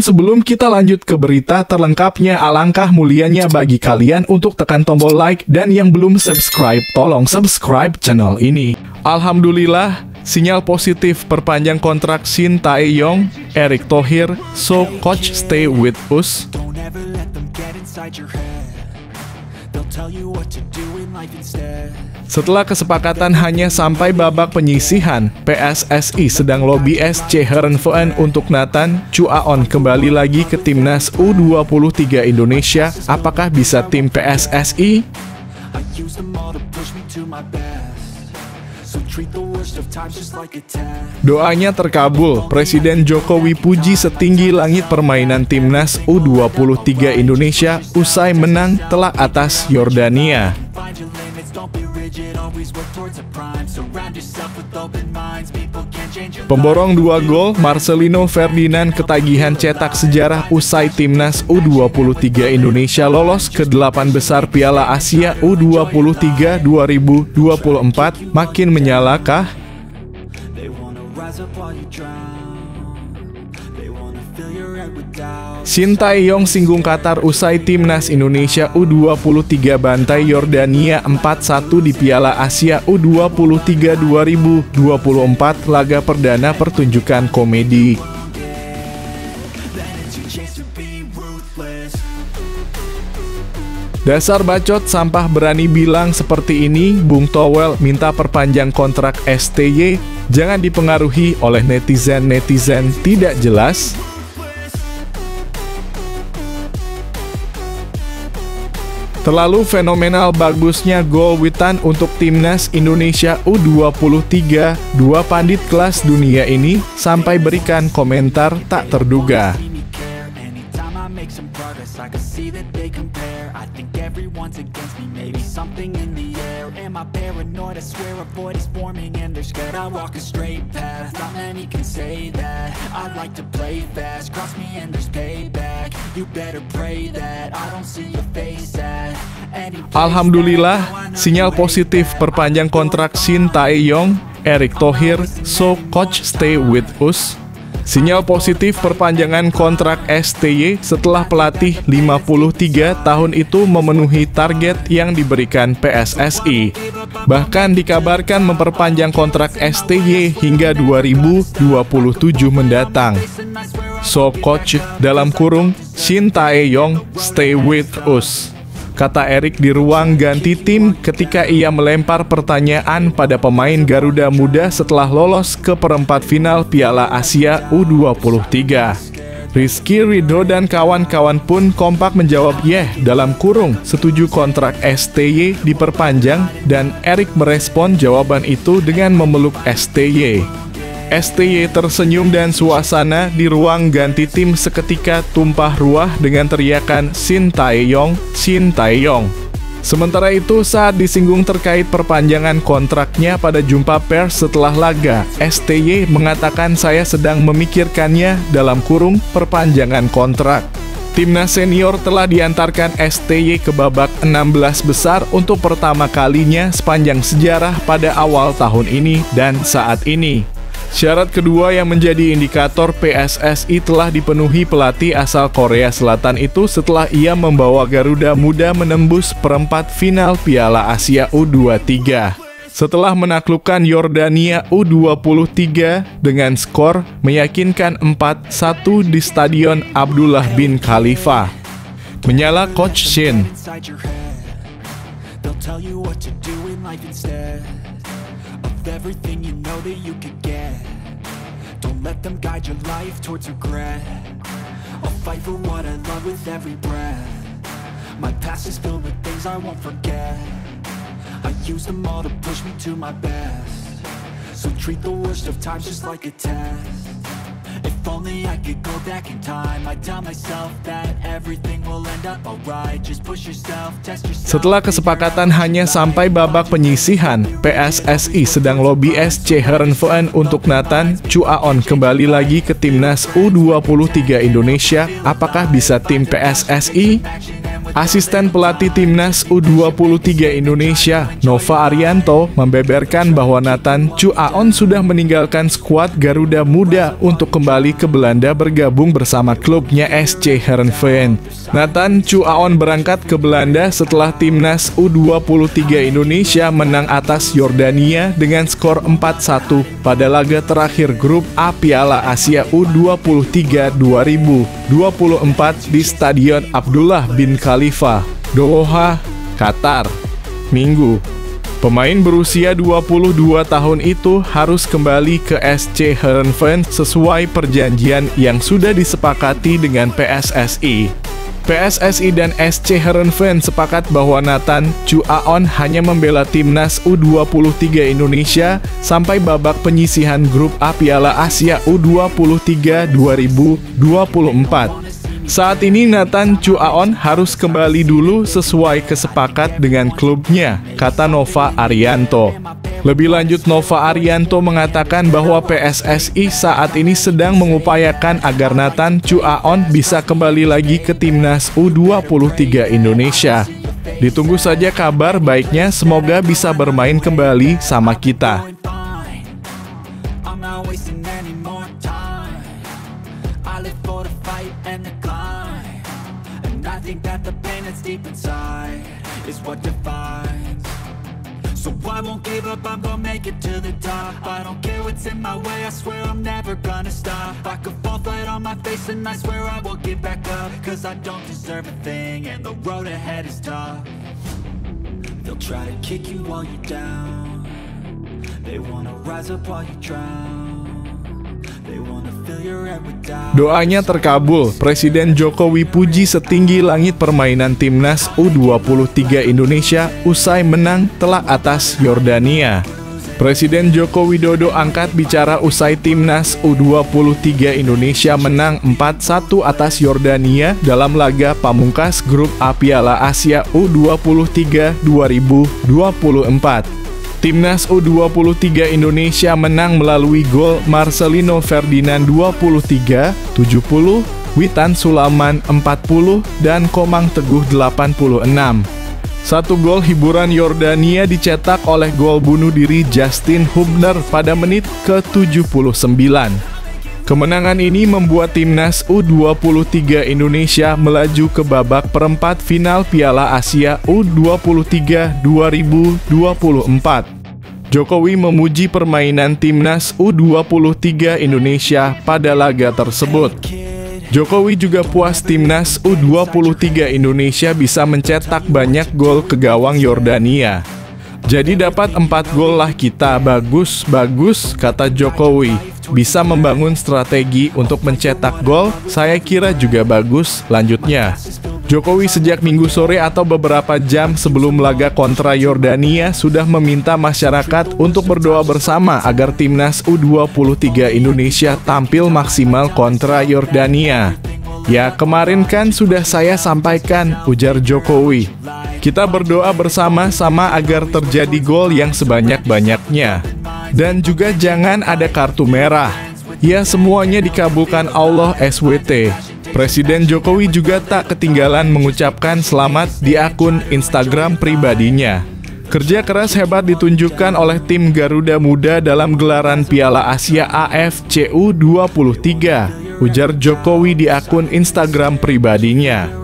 sebelum kita lanjut ke berita terlengkapnya, alangkah mulianya bagi kalian untuk tekan tombol like, dan yang belum subscribe, tolong subscribe channel ini. Alhamdulillah, sinyal positif perpanjang kontrak Shin Tae-yong, Erick Thohir, so coach stay with us. Setelah kesepakatan hanya sampai babak penyisihan, PSSI sedang lobi SC Heerenveen untuk Nathan Chuaon kembali lagi ke timnas U23 Indonesia. Apakah bisa tim PSSI? Doanya terkabul, Presiden Jokowi puji setinggi langit permainan timnas U23 Indonesia usai menang telak atas Yordania. Pemborong 2 gol, Marcelino Ferdinand ketagihan cetak sejarah usai timnas U23 Indonesia lolos ke 8 besar Piala Asia U23 2024. Makin menyalakah? Shin Tae-yong singgung Qatar usai timnas Indonesia U23 bantai Yordania 4-1 di Piala Asia U23 2024, laga perdana pertunjukan komedi. Dasar bacot sampah berani bilang seperti ini, Bung Towel minta perpanjang kontrak STY, jangan dipengaruhi oleh netizen-netizen tidak jelas. Terlalu fenomenal bagusnya gol Witan untuk timnas Indonesia U23, dua pandit kelas dunia ini sampai berikan komentar tak terduga. Alhamdulillah, sinyal positif perpanjang kontrak Shin Tae-yong, Erick Thohir, so coach stay with us. Sinyal positif perpanjangan kontrak STY setelah pelatih 53 tahun itu memenuhi target yang diberikan PSSI. Bahkan dikabarkan memperpanjang kontrak STY hingga 2027 mendatang. So coach dalam kurung Shin Tae-yong stay with us, kata Erick di ruang ganti tim ketika ia melempar pertanyaan pada pemain Garuda Muda setelah lolos ke perempat final Piala Asia U23. Rizky Ridho dan kawan-kawan pun kompak menjawab dalam kurung setuju kontrak STY diperpanjang, dan Erick merespon jawaban itu dengan memeluk STY. STY tersenyum dan suasana di ruang ganti tim seketika tumpah ruah dengan teriakan Shin Tae-yong, Shin Tae-yong. Sementara itu, saat disinggung terkait perpanjangan kontraknya pada jumpa pers setelah laga, STY mengatakan saya sedang memikirkannya dalam kurung perpanjangan kontrak. Timnas senior telah diantarkan STY ke babak 16 besar untuk pertama kalinya sepanjang sejarah pada awal tahun ini dan saat ini. Syarat kedua yang menjadi indikator PSSI telah dipenuhi pelatih asal Korea Selatan itu setelah ia membawa Garuda Muda menembus perempat final Piala Asia U23. Setelah menaklukkan Yordania U23 dengan skor meyakinkan 4-1 di Stadion Abdullah bin Khalifa. Menyala Coach Shin. Everything you know that you could get. Don't let them guide your life towards regret. I'll fight for what I love with every breath. My past is filled with things I won't forget. I use them all to push me to my best. So treat the worst of times just like a test. If only I could go back in time, I'd tell myself that everything will end up alright. Just push yourself, test yourself. Setelah kesepakatan hanya sampai babak penyisihan, PSSI sedang lobi SC Heerenveen untuk Nathan Chuaon kembali lagi ke timnas U23 Indonesia. Apakah bisa tim PSSI? Asisten pelatih Timnas U23 Indonesia, Nova Arianto, membeberkan bahwa Nathan Chu Aon sudah meninggalkan skuad Garuda Muda untuk kembali ke Belanda bergabung bersama klubnya SC Heerenveen. Nathan Chu Aon berangkat ke Belanda setelah Timnas U23 Indonesia menang atas Yordania dengan skor 4-1 pada laga terakhir grup A Piala Asia U23 2024 di Stadion Abdullah bin Khalifa, Doha, Qatar, Minggu. Pemain berusia 22 tahun itu harus kembali ke SC Heerenveen sesuai perjanjian yang sudah disepakati dengan PSSI. PSSI dan SC Heerenveen sepakat bahwa Nathan Chu Aon hanya membela Timnas U23 Indonesia sampai babak penyisihan grup A Piala Asia U23 2024. Saat ini Nathan Chu Aon harus kembali dulu sesuai kesepakat dengan klubnya, kata Nova Arianto. Lebih lanjut, Nova Arianto mengatakan bahwa PSSI saat ini sedang mengupayakan agar Nathan Chu Aon bisa kembali lagi ke Timnas U23 Indonesia. Ditunggu saja kabar baiknya, semoga bisa bermain kembali sama kita. I think that the pain that's deep inside is what defines. So I won't give up, I'm gonna make it to the top. I don't care what's in my way, I swear I'm never gonna stop. I could fall flat on my face and I swear I will get back up. Cause I don't deserve a thing and the road ahead is tough. They'll try to kick you while you're down. They wanna rise up while you drown. Doanya terkabul, Presiden Jokowi puji setinggi langit permainan Timnas U23 Indonesia usai menang telak atas Yordania. Presiden Joko Widodo angkat bicara usai Timnas U23 Indonesia menang 4-1 atas Yordania dalam laga pamungkas grup A Piala Asia U23 2024. Timnas U23 Indonesia menang melalui gol Marcelino Ferdinand 23, 70, Witan Sulaiman 40, dan Komang Teguh 86. Satu gol hiburan Yordania dicetak oleh gol bunuh diri Justin Hubner pada menit ke-79. Kemenangan ini membuat Timnas U23 Indonesia melaju ke babak perempat final Piala Asia U23 2024. Jokowi memuji permainan Timnas U23 Indonesia pada laga tersebut. Jokowi juga puas Timnas U23 Indonesia bisa mencetak banyak gol ke gawang Yordania. Jadi dapat 4 gol lah kita, bagus, kata Jokowi. Bisa membangun strategi untuk mencetak gol, saya kira juga bagus, lanjutnya. Jokowi sejak Minggu sore atau beberapa jam sebelum laga kontra Yordania sudah meminta masyarakat untuk berdoa bersama agar Timnas U23 Indonesia tampil maksimal kontra Yordania. Ya, kemarin kan sudah saya sampaikan, ujar Jokowi. Kita berdoa bersama-sama agar terjadi gol yang sebanyak-banyaknya. Dan juga jangan ada kartu merah. Ya, semuanya dikabulkan Allah SWT. Presiden Jokowi juga tak ketinggalan mengucapkan selamat di akun Instagram pribadinya. Kerja keras hebat ditunjukkan oleh tim Garuda Muda dalam gelaran Piala Asia AFC U23, ujar Jokowi di akun Instagram pribadinya.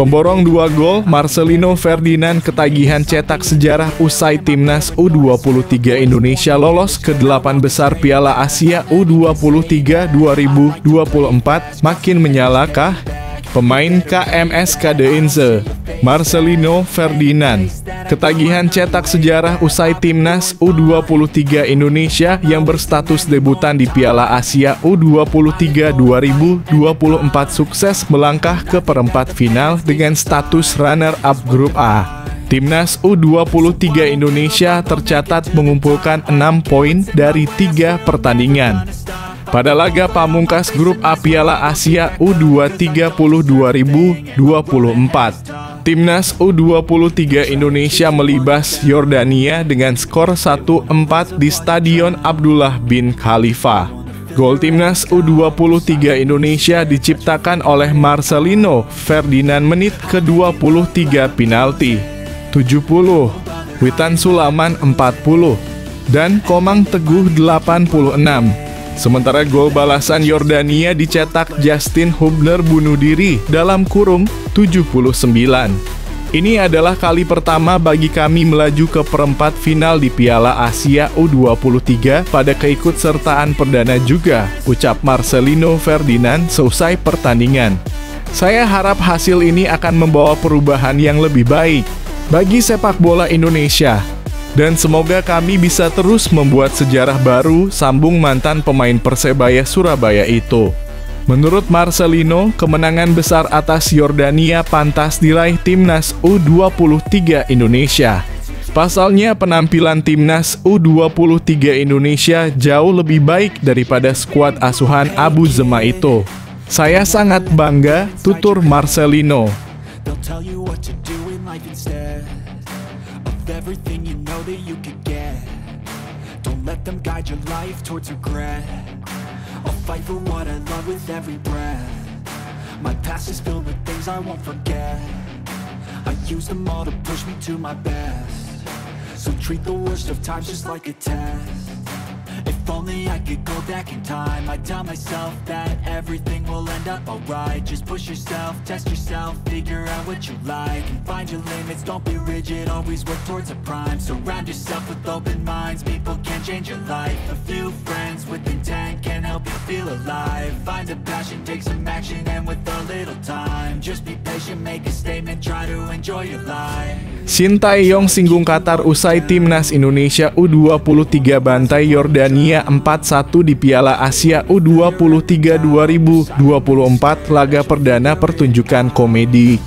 Pemborong 2 gol, Marcelino Ferdinand ketagihan cetak sejarah usai Timnas U23 Indonesia lolos ke 8 besar Piala Asia U23 2024 makin menyalakah? Pemain KMS Kadeinze, Marcelino Ferdinand, ketagihan cetak sejarah usai timnas U23 Indonesia yang berstatus debutan di Piala Asia U23 2024 sukses melangkah ke perempat final dengan status runner-up grup A. Timnas U23 Indonesia tercatat mengumpulkan 6 poin dari 3 pertandingan. Pada laga pamungkas grup A Piala Asia U23 2024, Timnas U23 Indonesia melibas Yordania dengan skor 1-4 di Stadion Abdullah bin Khalifa. Gol Timnas U23 Indonesia diciptakan oleh Marcelino Ferdinand menit ke-23 penalti 70, Witan Sulaman 40, dan Komang Teguh 86. Sementara gol balasan Yordania dicetak Justin Hubner bunuh diri dalam kurung 79. Ini adalah kali pertama bagi kami melaju ke perempat final di Piala Asia U23 pada keikutsertaan perdana juga, ucap Marcelino Ferdinand seusai pertandingan. Saya harap hasil ini akan membawa perubahan yang lebih baik bagi sepak bola Indonesia. Dan semoga kami bisa terus membuat sejarah baru, sambung mantan pemain Persebaya Surabaya itu. Menurut Marcelino, kemenangan besar atas Yordania pantas diraih Timnas U23 Indonesia. Pasalnya penampilan Timnas U23 Indonesia jauh lebih baik daripada skuad asuhan Abu Zema itu. Saya sangat bangga, tutur Marcelino. Everything you know that you could get. Don't let them guide your life towards regret. I'll fight for what I love with every breath. My past is filled with things I won't forget. I use them all to push me to my best. So treat the worst of times just like a test. If only I could go back in time, I'd tell myself that everything will end up alright. Just push yourself, test yourself, figure out what you like, and find your limits, don't be rigid, always work towards a prime. Surround yourself with open minds, people can change your life. A few friends with intent can help you feel alive. Find a passion, take some action, and with a little time, just be patient, make a statement, try to enjoy your life. Shin Tae-yong singgung Qatar usai Timnas Indonesia U23 bantai Yordania 4-1 di Piala Asia U23 2024 laga perdana pertunjukan komedi.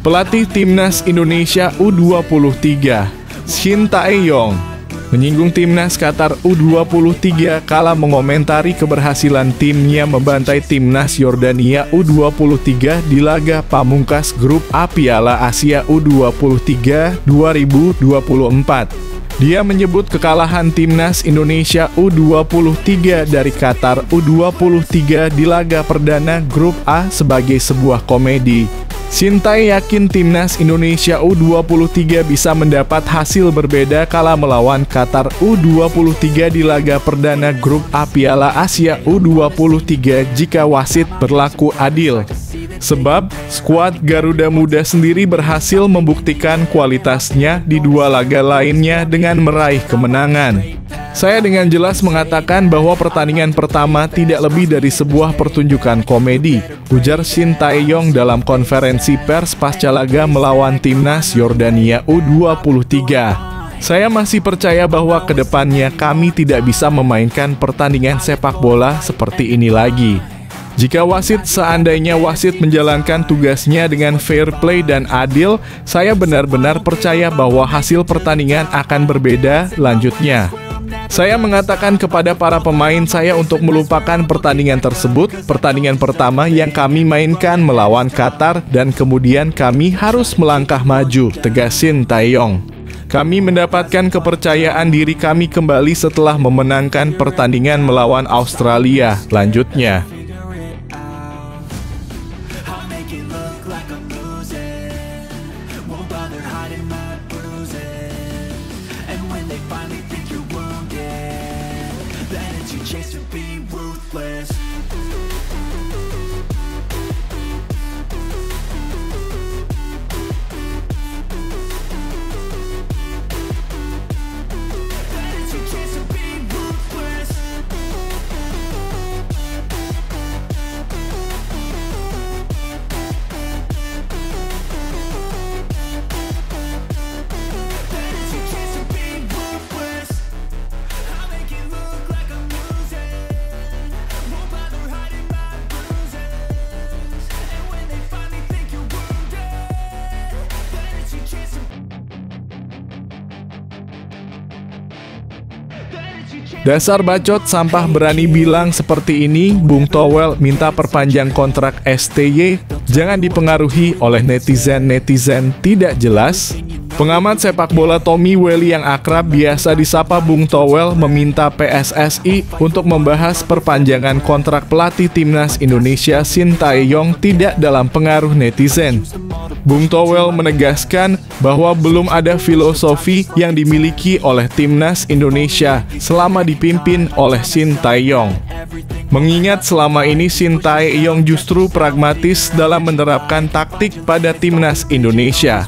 Pelatih Timnas Indonesia U23, Shin Tae-yong, menyinggung Timnas Qatar U23 kala mengomentari keberhasilan timnya membantai Timnas Yordania U23 di laga pamungkas grup A Piala Asia U23 2024. Dia menyebut kekalahan Timnas Indonesia U23 dari Qatar U23 di laga perdana grup A sebagai sebuah komedi. Shin Tae yakin Timnas Indonesia U23 bisa mendapat hasil berbeda kala melawan Qatar U23 di laga perdana grup A Piala Asia U23 jika wasit berlaku adil. Sebab, skuad Garuda Muda sendiri berhasil membuktikan kualitasnya di dua laga lainnya dengan meraih kemenangan. Saya dengan jelas mengatakan bahwa pertandingan pertama tidak lebih dari sebuah pertunjukan komedi, ujar Shin Tae-yong dalam konferensi pers pasca laga melawan Timnas Yordania U23. Saya masih percaya bahwa kedepannya kami tidak bisa memainkan pertandingan sepak bola seperti ini lagi. Jika seandainya wasit menjalankan tugasnya dengan fair play dan adil, saya benar-benar percaya bahwa hasil pertandingan akan berbeda, lanjutnya. Saya mengatakan kepada para pemain saya untuk melupakan pertandingan tersebut, pertandingan pertama yang kami mainkan melawan Qatar, dan kemudian kami harus melangkah maju, tegas Shin Tae-yong. Kami mendapatkan kepercayaan diri kami kembali setelah memenangkan pertandingan melawan Australia, lanjutnya. Dasar bacot sampah berani bilang seperti ini, Bung Towel minta perpanjang kontrak STY, jangan dipengaruhi oleh netizen-netizen tidak jelas. Pengamat sepak bola Tommy Welly yang akrab biasa disapa Bung Towel meminta PSSI untuk membahas perpanjangan kontrak pelatih timnas Indonesia Shin Tae-yong tidak dalam pengaruh netizen. Bung Towel menegaskan bahwa belum ada filosofi yang dimiliki oleh timnas Indonesia selama dipimpin oleh Shin Tae-yong. Mengingat selama ini Shin Tae-yong justru pragmatis dalam menerapkan taktik pada timnas Indonesia.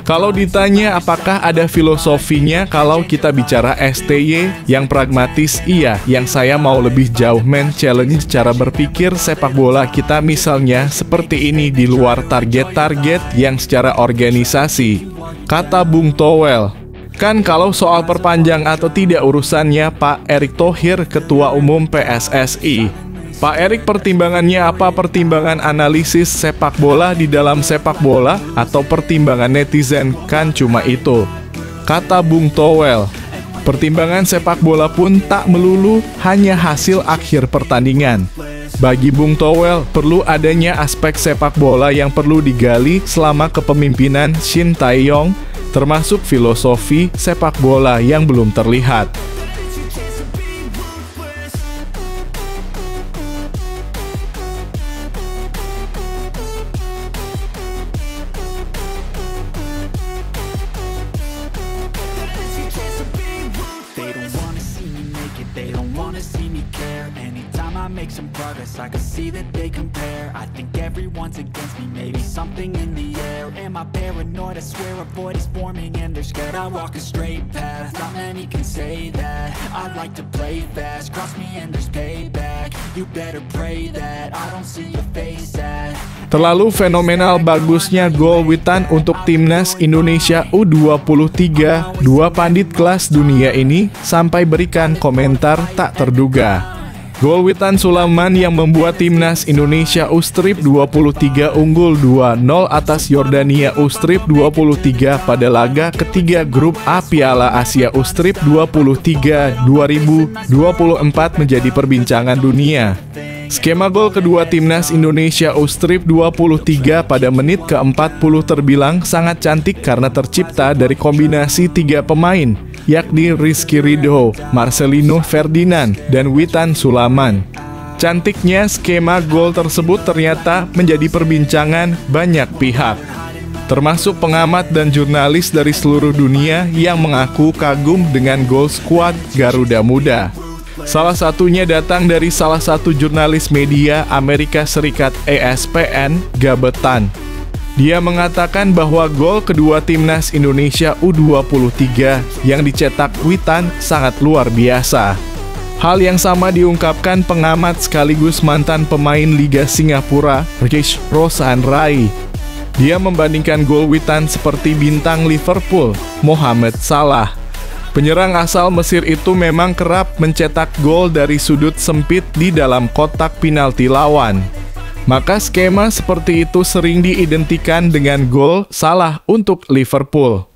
Kalau ditanya apakah ada filosofinya kalau kita bicara STY yang pragmatis, iya. Yang saya mau lebih jauh men-challenge cara berpikir sepak bola kita misalnya seperti ini di luar target-target yang secara organisasi. Kata Bung Towel, kan kalau soal perpanjang atau tidak urusannya Pak Erick Thohir, Ketua Umum PSSI. Pak Erick pertimbangannya apa? Pertimbangan analisis sepak bola di dalam sepak bola atau pertimbangan netizen? Kan cuma itu. Kata Bung Towel, pertimbangan sepak bola pun tak melulu hanya hasil akhir pertandingan. Bagi Bung Towel, perlu adanya aspek sepak bola yang perlu digali selama kepemimpinan Shin Tae-yong, termasuk filosofi sepak bola yang belum terlihat. They don't wanna see me care. Anytime I make some progress, I can see that they compare. I think everyone's against me, maybe something in the air. Am I paranoid? I swear a void is forming and they're scared. I walk a straight path, not many can say that. I like to play fast, cross me and there's payback. You better pray that I don't see your face at. Terlalu fenomenal bagusnya gol Witan untuk timnas Indonesia U23. Dua pandit kelas dunia ini sampai berikan komentar tak terduga. Gol Witan Sulaiman yang membuat timnas Indonesia U23 unggul 2-0 atas Yordania U23 pada laga ketiga grup A Piala Asia U23 2024 menjadi perbincangan dunia. Skema gol kedua timnas Indonesia U23 pada menit ke-40 terbilang sangat cantik karena tercipta dari kombinasi tiga pemain, yakni Rizky Ridho, Marcelino Ferdinand, dan Witan Sulaiman. Cantiknya skema gol tersebut ternyata menjadi perbincangan banyak pihak, termasuk pengamat dan jurnalis dari seluruh dunia yang mengaku kagum dengan gol skuad Garuda Muda. Salah satunya datang dari salah satu jurnalis media Amerika Serikat ESPN, Gabetan. Dia mengatakan bahwa gol kedua timnas Indonesia U23 yang dicetak Witan sangat luar biasa. Hal yang sama diungkapkan pengamat sekaligus mantan pemain Liga Singapura, Rich Rosan Rai. Dia membandingkan gol Witan seperti bintang Liverpool, Mohamed Salah. Penyerang asal Mesir itu memang kerap mencetak gol dari sudut sempit di dalam kotak penalti lawan. Maka skema seperti itu sering diidentikan dengan gol Salah untuk Liverpool.